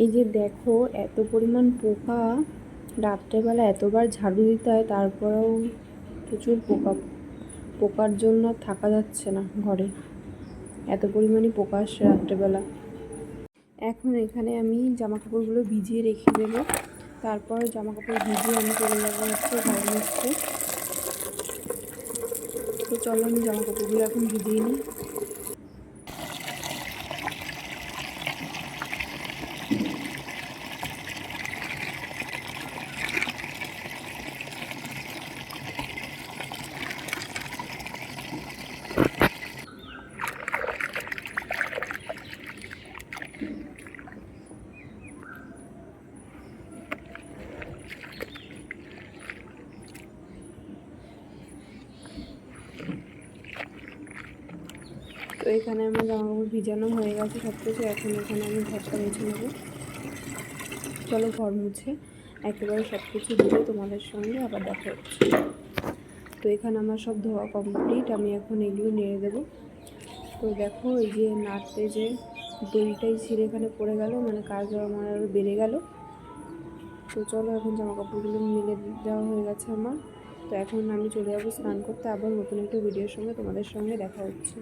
এই যে দেখো এত পরিমাণ পোকা, রাত্রেবেলা এতবার ঝাড়ু দিতে হয় তারপরেও প্রচুর পোকা। পোকার জন্য থাকা যাচ্ছে না ঘরে, এত পরিমাণে পোকা আসছে রাত্রেবেলা। এখন এখানে আমি জামা কাপড়গুলো ভিজিয়ে রেখে দেবো, তারপর জামা কাপড় ভিজিয়ে আমি চলে যাবো হচ্ছে ঘর মুছতে। তো চলো আমি জামা কাপড়গুলো এখন ভিজিয়ে নিই। তো এখানে আমার জামা কাপড় ভিজানো হয়ে গেছে সব কিছু। এখন এখানে আমি ঘরটা মুছে নেবো। চলো ঘর মুছে একেবারে সব কিছু ধুয়ে তোমাদের সঙ্গে আবার দেখা হচ্ছে। তো এখানে আমার সব ধোয়া কমপ্লিট, আমি এখন এগুলো নেড়ে দেবো। তো দেখো এই যে নাড়তে যে দড়িটাই ছিঁড়ে এখানে পড়ে গেল, মানে কাজ আমার আরও বেড়ে গেল। তো চলো এখন জামা কাপড়গুলো মেলে দেওয়া হয়ে গেছে আমার। তো এখন আমি চলে যাবো স্নান করতে, আবার নতুন একটা ভিডিওর সঙ্গে তোমাদের সঙ্গে দেখা হচ্ছে।